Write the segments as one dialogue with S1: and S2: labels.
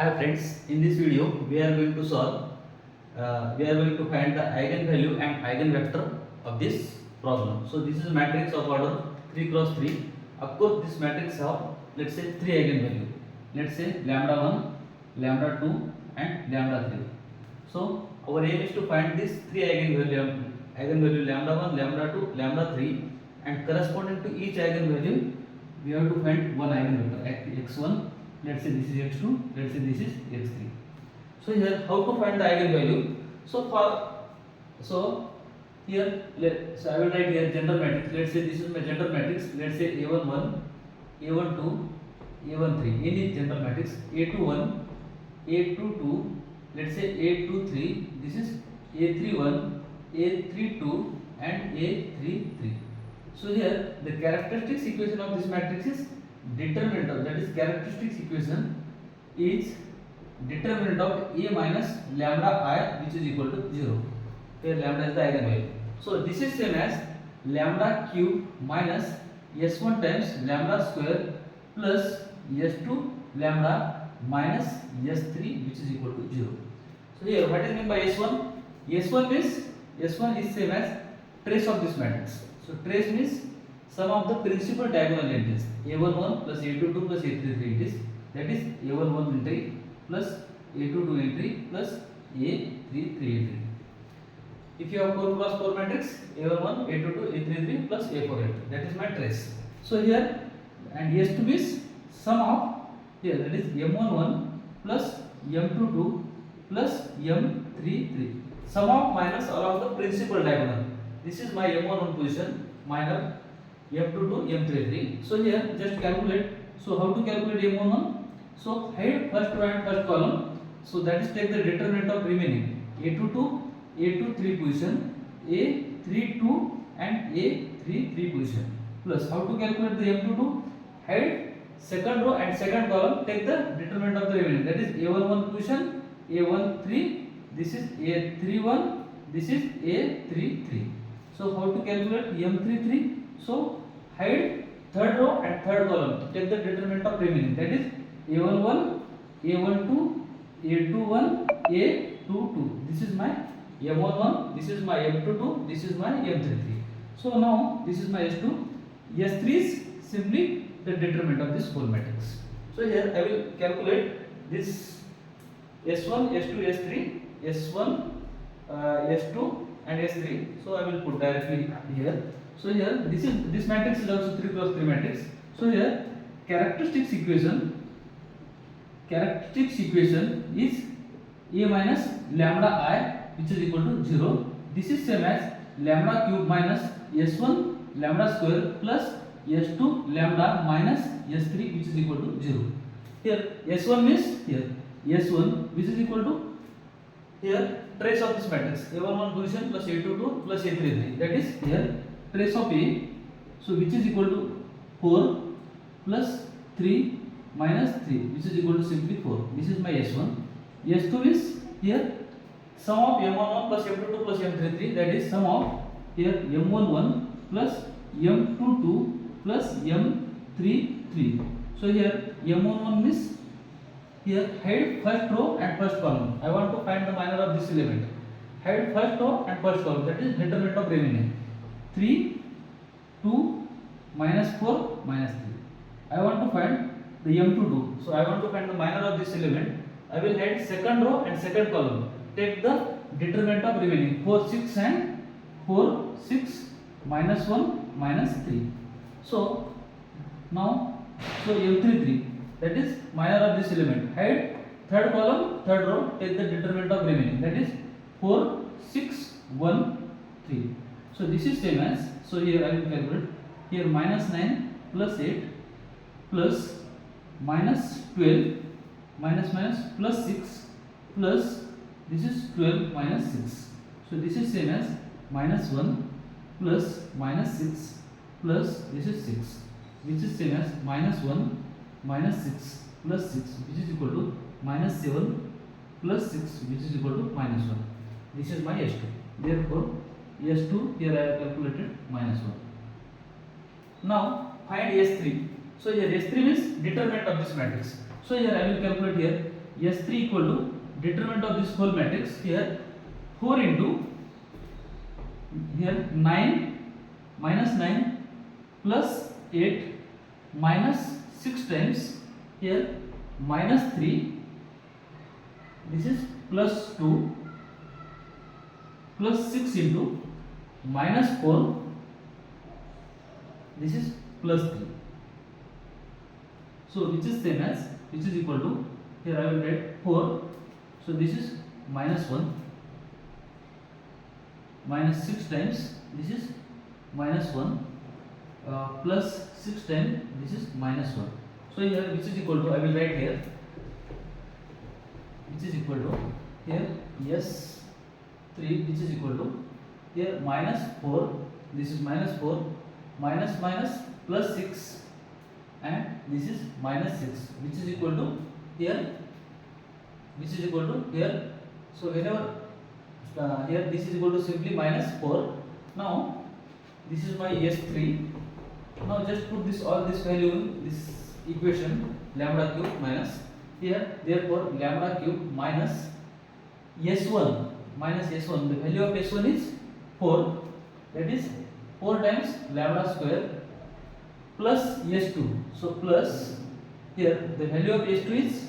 S1: Hi friends, in this video we are going to we are going to find the eigenvalue and eigenvector of this problem. So this is a matrix of order 3 cross 3. Of course this matrix have, let's say, 3 eigenvalue. Let's say lambda 1, lambda 2 and lambda 3. So our aim is to find these 3 eigenvalue lambda 1, lambda 2, lambda 3, and corresponding to each eigenvalue we have to find one eigenvector x1. Let's say this is x2, let's say this is x3. So here how to find the eigenvalue? So here so I will write here general matrix. Let's say this is my general matrix. Let's say a11, a12, a13. Any general matrix a21, a22. Let's say a23. This is a31, a32 and a33. So here the characteristics equation of this matrix is determinant of, that is characteristics equation is determinant of a minus lambda I, which is equal to 0. Here lambda is the eigenvalue. So this is same as lambda cube minus s1 times lambda square plus s2 lambda minus s3, which is equal to 0. So here what is meant by s1? S1 is same as trace of this matrix. So trace means sum of the principal diagonal entries, a11 plus a22 plus a33 it is, that is a11 entry plus a22 entry plus a33 entry. If you have 4 cross 4 matrix, a11, a22, a33 plus a4 entry, that is my trace. So here and s2 is sum of, here that is m11 plus m22 plus m33, sum of minus all of the principal diagonal. This is my m11 position minus m22, m33. So here just calculate. So how to calculate m11? So hide first row and first column. So that is take the determinant of remaining a22, a23 position, a32 and a33 position. Plus how to calculate the m22? Hide second row and second column. Take the determinant of the remaining. That is a11 position, a13. This is a31. This is a33. So how to calculate m33? So hide third row and third column. Take the determinant of remaining. That is a11, a12, a21, a22. This is my m11. This is my m22. This is my m33. So now this is my s2. S3 is simply the determinant of this whole matrix. So here I will calculate this s1, s2, s3, s1, s2 and s3. So I will put directly here. So here this matrix is also 3 cross 3 matrix. So here characteristics equation is a minus lambda I, which is equal to 0. This is same as lambda cube minus s1 lambda square plus s2 lambda minus s3, which is equal to 0. Here s1 means here s1, which is equal to here trace of this matrix a11 position plus a22 plus a33, that is here trace of a, so which is equal to 4 plus 3 minus 3, which is equal to simply 4. This is my s1. s2 is here sum of m11 plus m22 plus m33, that is sum of here m11 plus m22 plus m33. So here m11 means here hide first row and first column. I want to find the minor of this element. Hide first row and first column, that is determinant of remaining 3, 2, minus 4, minus 3. I want to find the m22. So I want to find the minor of this element. I will hide second row and second column. Take the determinant of remaining 4, 6 and 4, 6, minus 1, minus 3. So now m33, that is minor of this element. Hide third column, third row. Take the determinant of remaining, that is 4, 6, 1, 3. So this is same as, so here I will calculate here minus 9 plus 8 plus minus 12 minus plus 6 plus this is 12 minus 6. So this is same as minus 1 plus minus 6 plus this is 6, which is same as minus 1 minus 6 plus 6, which is equal to minus 7 plus 6, which is equal to minus 1. This is my s2. Therefore s2 here I have calculated minus 1. Now find s3. So here S3 means determinant of this matrix. So here I will calculate here S3 equal to determinant of this whole matrix here 4 into here 9 minus 9 plus 8 minus 6 times here minus 3, this is plus 2 plus 6 into minus 4, this is plus 3. So which is same as, which is equal to, here I will write 4, so this is minus 1 minus 6 times, this is minus 1 plus 6 times, this is minus 1. So here which is equal to, I will write here, which is equal to here S3, which is equal to here minus 4, this is minus 4 minus minus plus 6 and this is minus 6, which is equal to here, which is equal to here. So whenever here this is equal to simply minus 4. Now this is my S3. Now just put this all this value in this equation, lambda cube minus here, therefore lambda cube minus S1 minus S1, the value of S1 is 4, that is 4 times lambda square plus S2. So plus here the value of S2 is,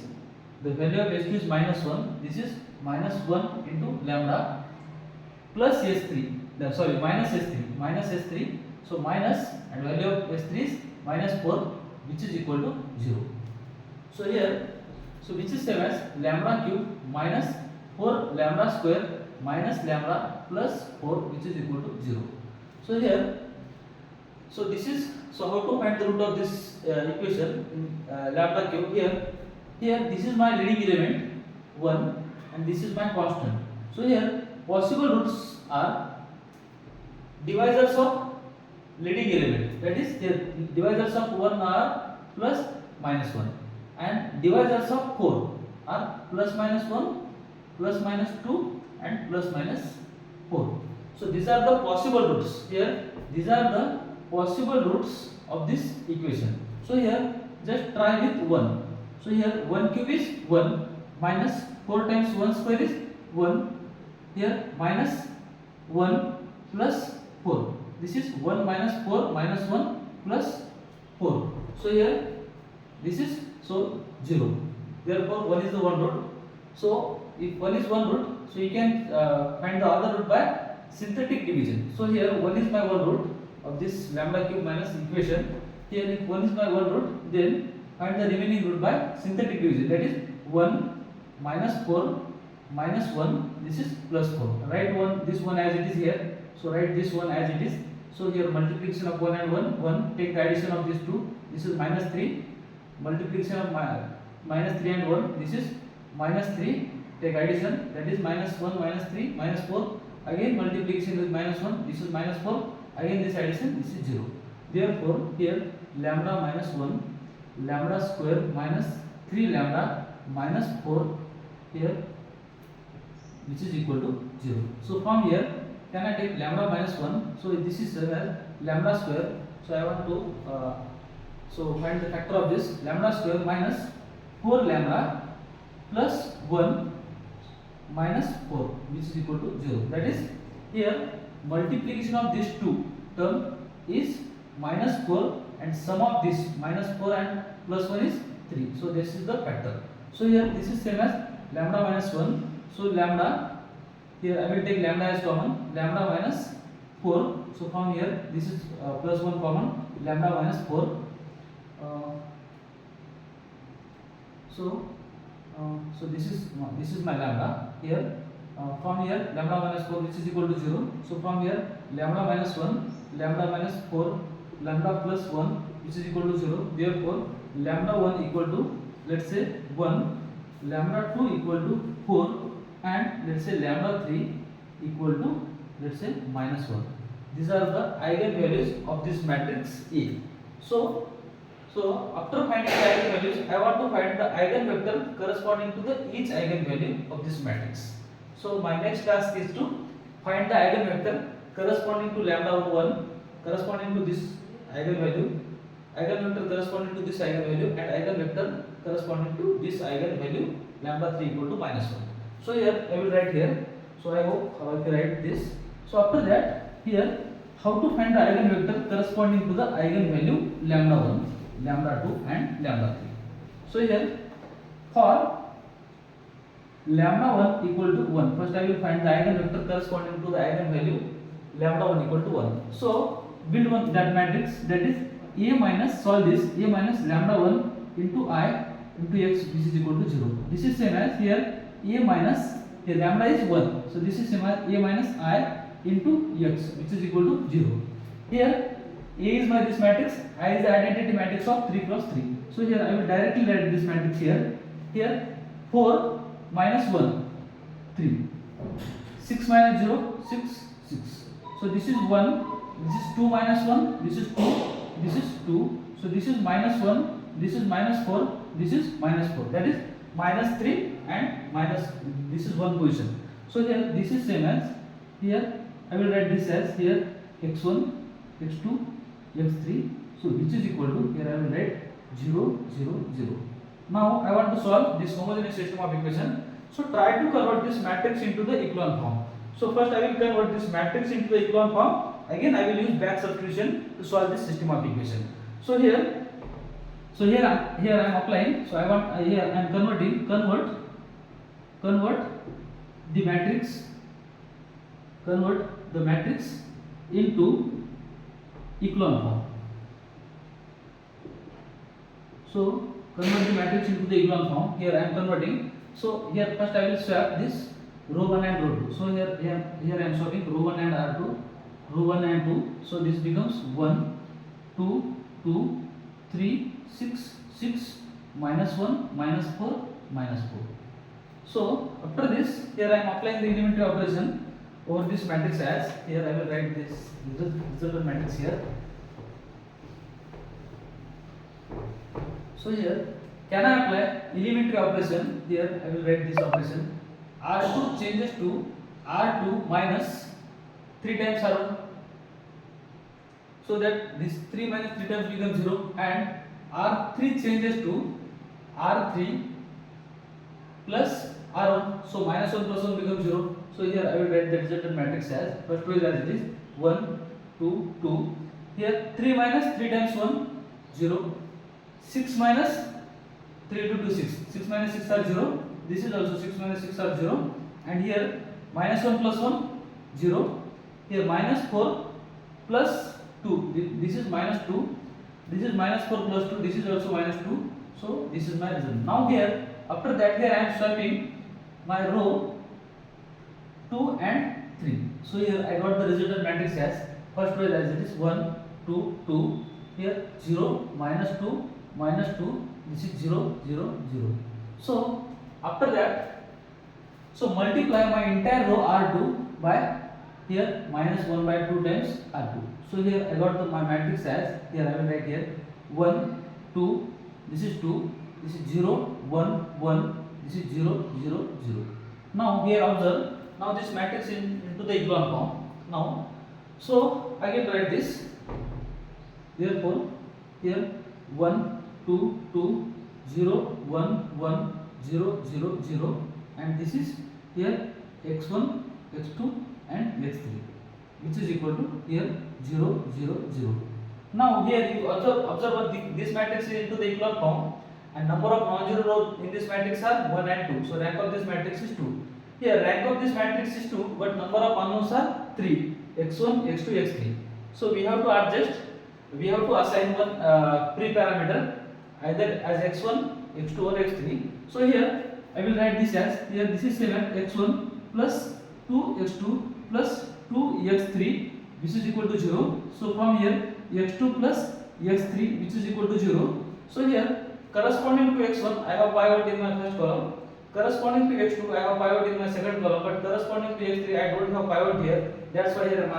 S1: the value of S2 is minus 1, this is minus 1 into lambda plus S3, sorry minus S3, so minus and value of S3 is minus 4, which is equal to 0. So here, so which is same as lambda cube minus 4 lambda square minus lambda plus 4, which is equal to 0. So here, so this is, so how to find the root of this equation in lambda cube? Here this is my leading element 1 and this is my constant. So here possible roots are divisors of leading element, that is here divisors of 1 are plus minus 1 and divisors of 4 are plus minus 1, plus minus 2 and plus minus 4. So these are the possible roots. Here these are the possible roots of this equation. So here just try with 1. So here 1 cube is 1 minus 4 times 1 square is 1. Here minus 1 plus 4. This is 1 minus 4 minus 1 plus 4. So here this is, so 0. Therefore 1 is the one root. So if 1 is one root, so you can find the other root by synthetic division. So here 1 is my one root of this lambda cube minus equation. Here if 1 is my one root, then find the remaining root by synthetic division, that is 1 minus 4 minus 1, this is plus 4. Write this one as it is here. So write this one as it is. So here multiplication of 1 and 1, take the addition of these two, this is minus 3. Multiplication of minus 3 and 1, this is minus 3, take addition, that is minus 1 minus 3 minus 4. Again multiplication with minus 1, this is minus 4. Again this addition, this is 0. Therefore here lambda minus 1, lambda square minus 3 lambda minus 4 here, which is equal to 0. So from here can I take lambda minus 1? So this is as lambda square. So I want to so find the factor of this, lambda square minus 4 lambda plus 1 minus 4, which is equal to 0. That is here multiplication of these two term is minus 4 and sum of this minus 4 and plus 1 is 3. So this is the factor. So here this is same as lambda minus 1. So lambda, here I will take lambda as common, lambda minus 4. So from here this is plus 1 common, lambda minus 4. So this is my lambda here. From here lambda minus 4, which is equal to 0. So from here lambda minus 1, lambda minus 4, lambda plus 1, which is equal to 0. Therefore lambda 1 equal to, let's say 1, lambda 2 equal to 4, and let's say lambda 3 equal to, let's say minus 1. These are the eigenvalues of this matrix A. So after finding the eigenvalues, I want to find the eigenvector corresponding to the each eigenvalue of this matrix. So my next task is to find the eigenvector corresponding to lambda 1, corresponding to this eigenvalue, eigenvector corresponding to this eigenvalue, and eigenvector corresponding to this eigenvalue lambda 3 equal to minus 1. So here I will write here. So I hope how I can write this. So after that here how to find the eigenvector corresponding to the eigenvalue lambda 1, lambda 2 and lambda 3. So here for lambda 1 equal to 1, first I will find the eigenvector corresponding to the eigenvalue lambda 1 equal to 1. So build one that matrix, that is A minus, solve this, A minus lambda 1 into I into x, this is equal to 0. This is same as here A minus, here lambda is 1, so this is same as A minus I into x, which is equal to 0. Here A is my this matrix, I is the identity matrix of 3 cross 3. So here I will directly write this matrix here. Here 4 minus 1 3, 6 minus 0 6 6. So this is 1, this is 2 minus 1, this is 2, this is 2. So this is minus 1, this is minus 4, this is minus 4. That is minus 3 and minus, this is one position. So here this is same as, here I will write this as here x1, x2, x3. So which is equal to, here I will write 0 0 0. Now I want to solve this homogeneous system of equation. So try to convert this matrix into the echelon form. So first I will convert this matrix into the echelon form. Again I will use back substitution to solve this system of equation. So here I am applying. So I want here I am converting, convert the matrix into echelon form. So convert the matrix into the echelon form. Here I am converting. So here first I will swap this row 1 and row 2. So here I am swapping row 1 and R2, row 1 and 2. So this becomes 1 2 2 3 6 6 minus 1 minus 4 minus 4. So after this, here I am applying the elementary operation over this matrix as, here I will write this resultant matrix here. So here can I apply elementary operation? Here I will write this operation. R2 changes to R2 minus 3 times R1. So that this 3 minus 3 times becomes 0, and R3 changes to R3 plus R1. So minus 1 plus 1 becomes 0. So here I will write the resultant matrix as, first way as it is 1 2 2. Here 3 minus 3 times 1 0. 6 minus 3 to 2 6. 6 minus 6 are 0. This is also 6 minus 6 are 0. And here minus 1 plus 1 0. Here minus 4 plus 2. This is minus 2. This is minus 4 plus 2. This is also minus 2. So this is my result. Now here after that here I am swapping my row 2 and 3. So here I got the resultant matrix as, first way as it is 1 2 2. Here 0 minus 2 minus 2. This is 0 0 0. So after that, so multiply my entire row R2 by here minus 1 by 2 times R2. So here I got my matrix as, here I will write here 1 2, this is 2, this is 0 1 1, this is 0 0 0. Now here observe, now this matrix into the echelon form. Now so I can write this, therefore here 1 2 2 0 1 1 0 0 0, and this is here x1 x2 and x3, which is equal to here 0 0 0. Now here you also observe this matrix is into the echelon form, and number of non-zero rows in this matrix are 1 and 2. So rank of this matrix is 2. Here rank of this matrix is 2, but number of unknowns are 3, x1 x2 x3. So we have to adjust, we have to assign one pre-parameter either as x1 x2 or x3. So here I will write this as, here this is same as x1 plus 2x2 plus 2x3, which is equal to 0. So from here x2 plus x3, which is equal to 0. So here corresponding to x1 I have pivot in my first column, corresponding to x2 I have pivot in my second column, but corresponding to x3 I don't have pivot here. That's why here I am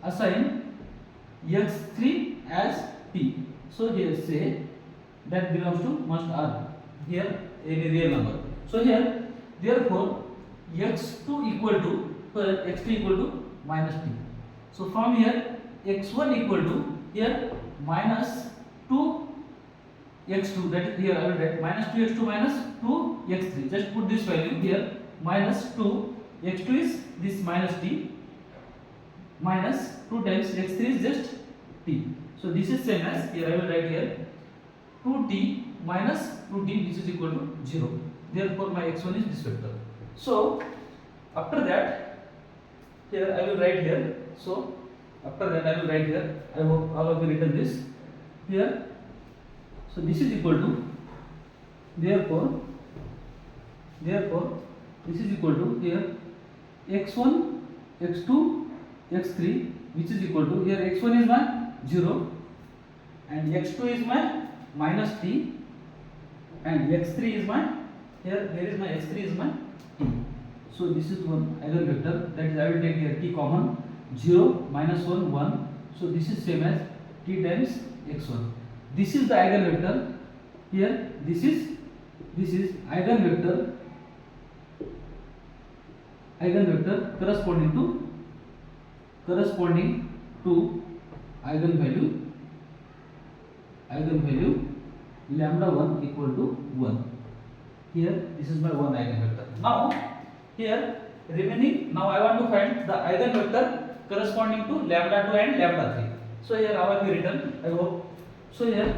S1: assign x3 as p. So here say that belongs to must r, here any real number. So here therefore x2 equal to, x3 equal to minus p. So from here x1 equal to here minus 2 x2, that is here I will write minus 2x2 minus 2x3. Just put this value here, minus 2, x2 is this minus t, minus 2 times x3 is just t. So this is same as, here I will write here 2t minus 2t, which is equal to 0. Therefore my x1 is this vector. So after that, here I will write here. So after that I will write here. I hope all of you written this here. So this is equal to, therefore this is equal to here x1, x2, x3, which is equal to, here x1 is my 0 and x2 is my minus t and x3 is my, here is my x3 is my t. So this is one eigenvector, that is I will take here t common, 0, minus 1, 1. So this is same as t times x1. This is the eigenvector. Here this is eigenvector corresponding to eigenvalue lambda 1 equal to 1. Here this is my one eigenvector. Now here remaining, now I want to find the eigenvector corresponding to lambda 2 and lambda 3. So here how have you written, I hope. So here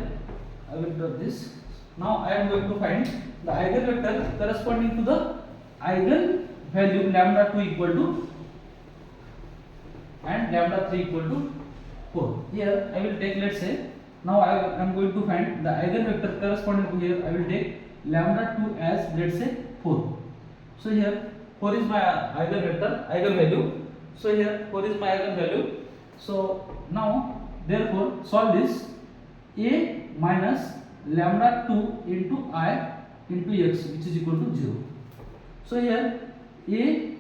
S1: I will drop this. Now I am going to find the eigenvector corresponding to the eigenvalue lambda 2 equal to and lambda 3 equal to 4. Here I will take, let's say, now I am going to find the eigenvector corresponding to, here I will take lambda 2 as, let's say, 4. So here 4 is my eigenvalue. So here 4 is my eigenvalue. So now therefore solve this. A minus lambda 2 into I into x, which is equal to 0. So here A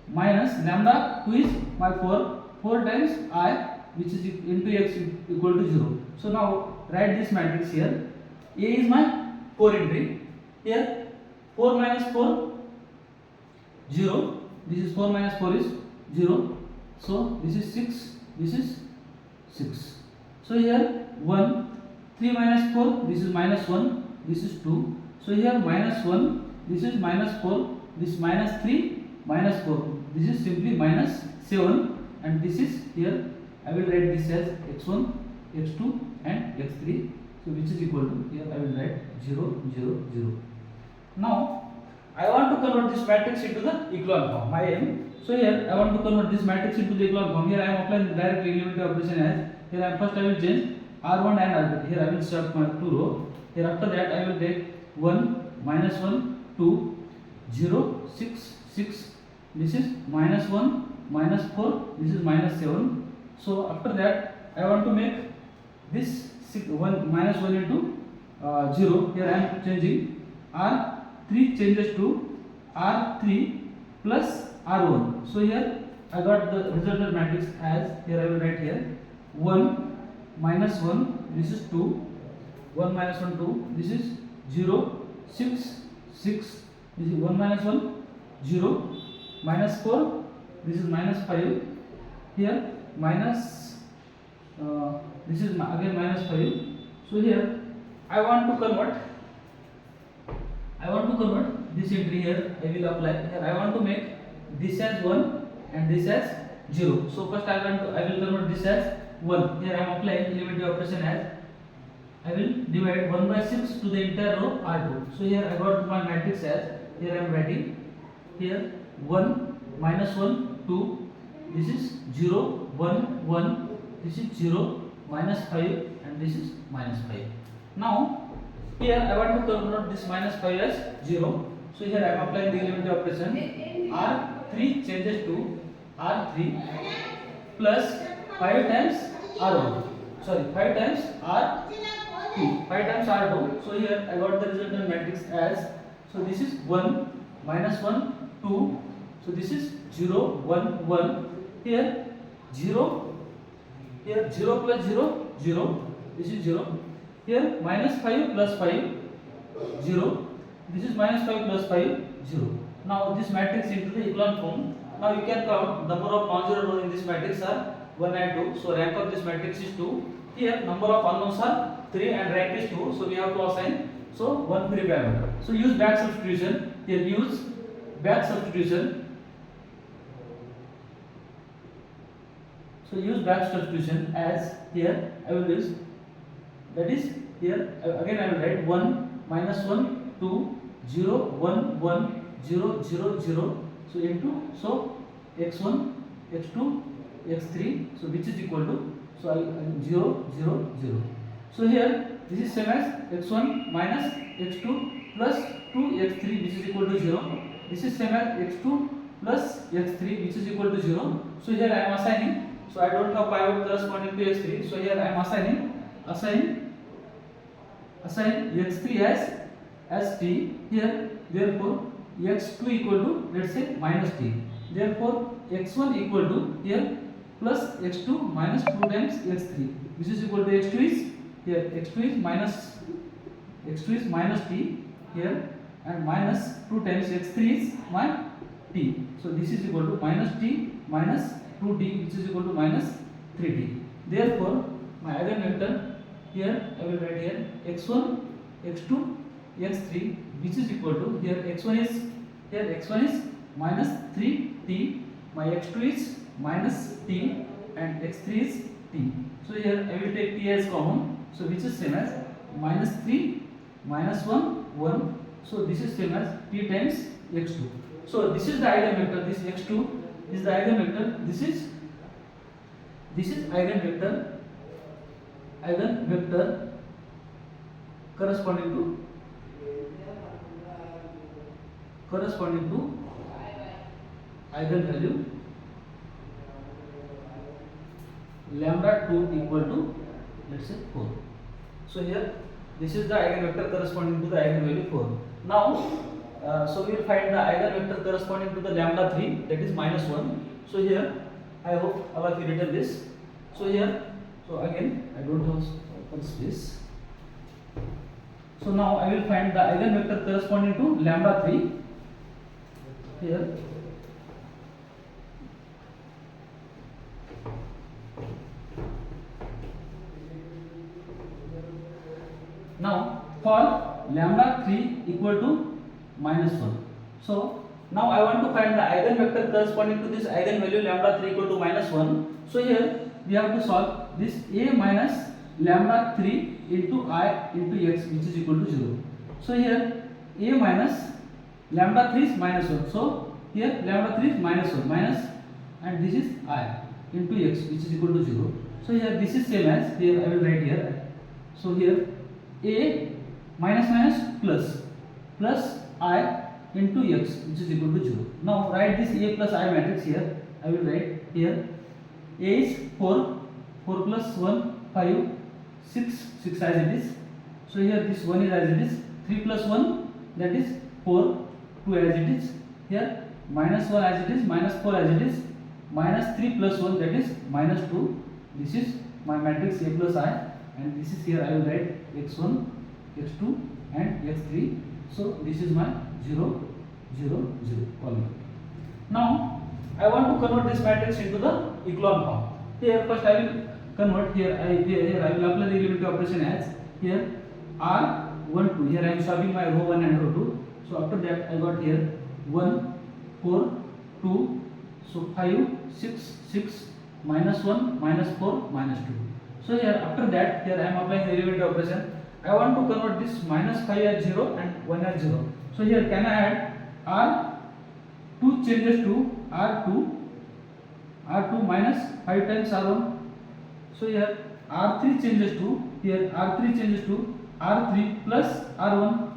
S1: minus lambda 2 is my 4 times I, which is into x equal to 0. So now write this matrix here. A is my 4 entry. Here 4 minus 4, 0. This is 4 minus 4 is 0. So this is 6. This is 6. So here 1. 3 minus 4, this is minus 1, this is 2. So here minus 1, this is minus 4, this minus 3, minus 4. This is simply minus 7, and this is here, I will write this as x1, x2 and x3. So which is equal to, here I will write 0, 0, 0. Now I want to convert this matrix into the echelon form, my aim. So here I want to convert this matrix into the echelon form. Here I am applying direct elementary operation as, here first I will change R1 and R2. Here I will start my 2 row. Here after that I will take 1, minus 1, 2, 0, 6, 6. This is minus 1, minus 4. This is minus 7. So after that I want to make this 1 minus 1 into 0. Here I am changing R3 changes to R3 plus R1. So here I got the resultant matrix as, here I will write here 1 minus 1, this is 2, 1 minus 1, 2, this is 0, 6, 6, this is 1 minus 1, 0, minus 4, this is minus 5, here minus, this is again minus 5. So here I want to convert this entry here, I will apply, here I want to make this as 1 and this as 0. So first I will convert this as 1. Here I am applying elementary operation as, I will divide 1 by 6 to the entire row R2. So here I got my matrix as, here I am writing here 1 minus 1 2, this is 0 1 1, this is 0 minus 5 and this is minus 5. Now here I want to convert this minus 5 as 0. So here I am applying the elementary operation. R3 changes to R3 plus 5 times R1. Sorry, 5 times R2. 5 times R2. So here I got the resultant matrix as, so this is 1 minus 1 2. So this is 0 1 1. Here 0. Here 0 plus 0 0. This is 0. Here minus 5 plus 5 0. This is minus 5 plus 5 0. Now this matrix into the echelon form. Now you can count number of non-zero rows in this matrix are 1 and 2. So rank of this matrix is 2. here number of unknowns are 3 and rank is 2, so we have to assign so 1 free parameter. So use back substitution. Here use back substitution. So use back substitution as here I will use, that is here again I will write 1 minus 1 2 0 1 1 0 0 0, so into so x1 x2 x3, so which is equal to so I 0 0 0. So here this is same as x1 minus x2 plus 2x3 which is equal to 0. This is same as x2 plus x3 which is equal to 0. So here I am assigning, so I don't have pivot corresponding to x3, so here I am assign x3 as t here. Therefore x2 equal to let's say minus t. Therefore x1 equal to here plus x2 minus 2 times x3 which is equal to x2 is here x2 is minus t here, and minus 2 times x3 is my t. So this is equal to minus t minus 2t which is equal to minus 3t. Therefore my eigenvector here I will write here x1 x2 x3 which is equal to here x1 is minus 3t, my x2 is minus t, and x3 is t. So here I will take t as common, so which is same as minus 3 minus 1 1, so this is same as t times x2. So this is the eigenvector, this x2 is the eigenvector, this is eigenvector corresponding to eigenvalue lambda 2 equal to let's say 4. So here this is the eigenvector corresponding to the eigenvalue 4. Now so we will find the eigenvector corresponding to the lambda 3, that is minus 1. So here I hope all of you written this. So here, so again I don't have open space. So now I will find the eigenvector corresponding to lambda 3 here. Now for lambda 3 equal to minus 1. So now I want to find the eigenvector corresponding to this eigenvalue lambda 3 equal to minus 1. So here we have to solve this a minus lambda 3 into I into x which is equal to 0. So here a minus lambda 3 is minus 1. So here lambda 3 is minus 1 minus, and this is I into x which is equal to 0. So here this is same as here I will write here. So here a minus plus I into x which is equal to 0. Now write this a plus I matrix here. I will write here a is 4 plus 1 5 6 as it is. So here this 1 is as it is, 3 plus 1 that is 4, 2 as it is, here minus 1 as it is, minus 4 as it is, minus 3 plus 1 that is minus 2. This is my matrix a plus I, and this is here I will write x1 x2 and x3. So this is my 0 0 0 column. Now I want to convert this matrix into the echelon form. Here first I will convert, here I will apply the elementary operation as here R1 2. Here I am solving my row 1 and row 2. So after that I got here 1 4 2, so 5 6 6 minus 1 minus 4 minus 2. So here after that here I am applying the elementary operation. I want to convert this minus 5 as 0 and 1 as 0. So here can I add R2 changes to R2 minus 5 times R1. So here R3 changes to R3 plus R1.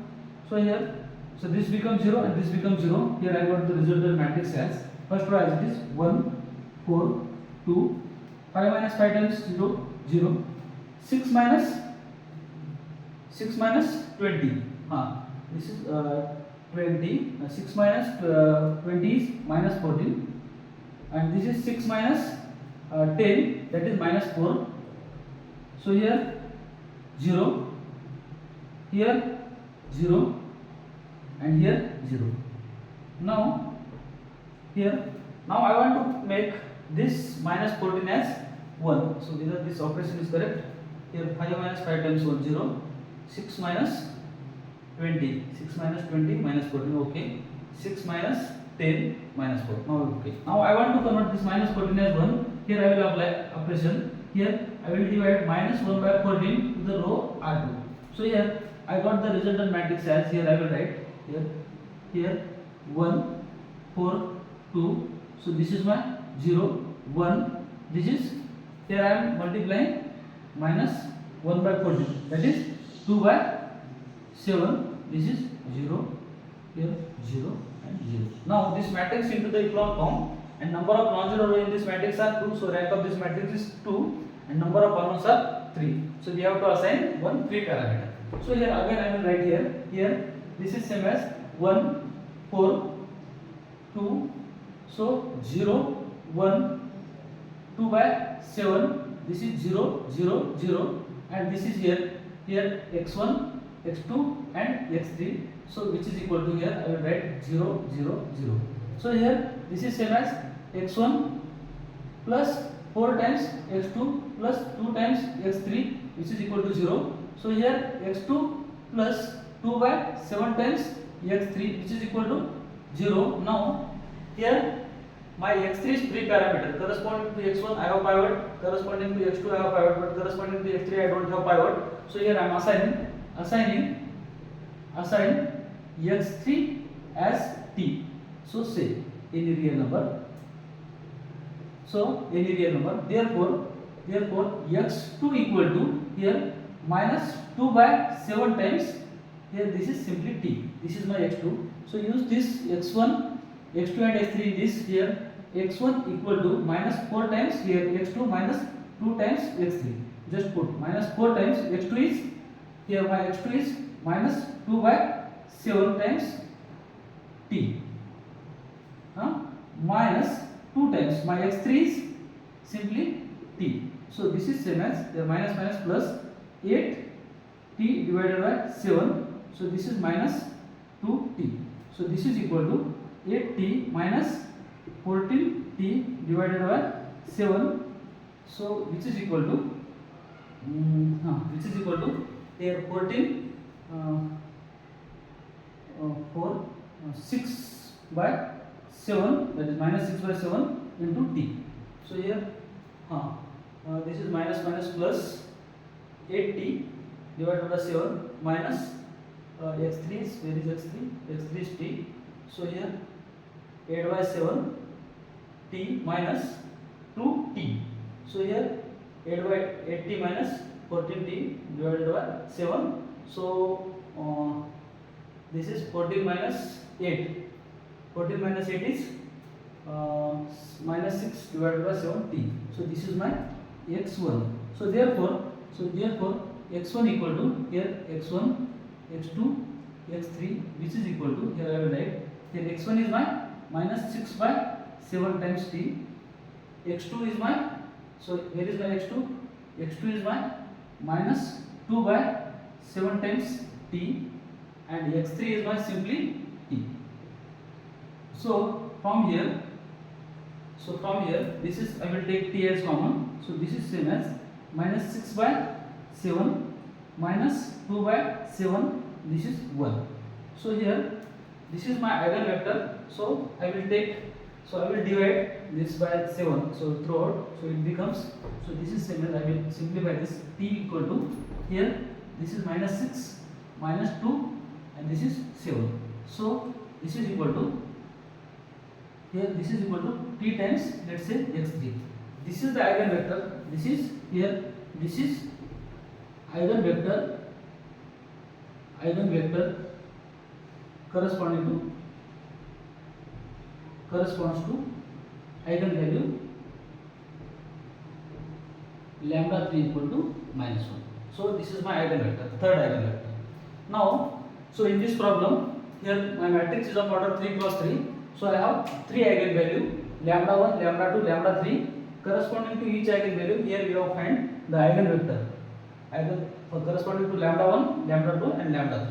S1: So here, so this becomes 0 and this becomes 0. Here I got the resultant matrix as first row as it is 1 4 2 5 minus 5 times 0 0 6 minus 20. This is 20. 6 minus 20 is minus 14, and this is 6 minus 10, that is minus 4. So here 0, here 0, and here 0. Now here, now I want to make this minus 14 as 1. So whether this operation is correct. here 5 minus 5 times 1 0, 6 minus 20, 6 minus 20 minus 14, okay, 6 minus 10 minus 4. Now okay. Now I want to convert this minus 14 as 1. Here I will apply operation. Here I will divide minus 1 by 14 to the row R2. So here I got the resultant matrix as, here I will write here 1 4 2. So this is my 0 1. This is, here I am multiplying minus 1 by 14, that is 2 by 7. This is 0, here 0 and 0. Now this matrix into the echelon form, and number of non-zero rows in this matrix are 2. So rank of this matrix is 2, and number of columns are 3. So we have to assign one free parameter. So here again I will write here this is same as 1 4 2. So 0 1 2 by 7. This is 0 0 0, and this is here x1 x2 and x3. So which is equal to, here I will write 0 0 0. So here this is same as x1 plus 4 times x2 plus 2 times x3, which is equal to 0. So here x2 plus 2 by 7 times x3, which is equal to 0. Now here my x3 is free parameter. Corresponding to x1 I have pivot, corresponding to x2 I have pivot, but corresponding to x3 I don't have pivot. So here I am assigning x3 as t. So say any real number. So any real number. Therefore x2 equal to, here minus 2 by 7 times, here this is simply t. This is my x2. So use this x1, x2 and x3 in this. Here x1 equal to minus 4 times, here x2 minus 2 times x3. Just put minus 4 times x2 is, here my x2 is minus 2 by 7 times t, minus 2 times my x3 is simply t. So this is same as, the minus plus 8 t divided by 7. So this is minus 2t. So this is equal to 8t minus 14t divided by 7. So which is equal to here 14 6 by 7, that is minus 6 by 7 into t. So here this is minus plus 8t divided by 7 minus x3 is, where is x3? x3 is t. So here 8 by 7 t minus 2t. So here 8t minus 14t divided by 7. So this is 14 minus 8. 14 minus 8 is minus 6 divided by 7t. So this is my x1. So therefore x1 equal to, here x1 x2 x3, which is equal to, here I will write, here x1 is my minus 6 by 7 times t, x2 is my, so where is my x2? x2 is my minus 2 by 7 times t, and x3 is my simply t. So from here this is, I will take t as common. So this is same as minus 6 by 7 minus 2 by 7, this is 1. So here this is my eigenvector. So I will divide this by 7. So throughout, so it becomes, so this is same as, I will simplify this, t equal to, here this is minus 6 minus 2 and this is 7. So this is equal to, here this is equal to t times, let's say x3. This is the eigenvector. This is, here this is eigenvector corresponds to eigenvalue lambda 3 equal to minus 1. So this is my eigenvector, third eigenvector. Now, so in this problem, here my matrix is of order 3 cross 3. So I have 3 eigenvalue, lambda 1, lambda 2, lambda 3. Corresponding to each eigenvalue, here we have find the eigenvector corresponding to lambda 1, lambda 2 and lambda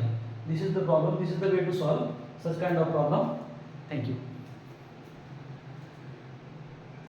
S1: 3. This is the problem. This is the way to solve such kind of problem. Thank you.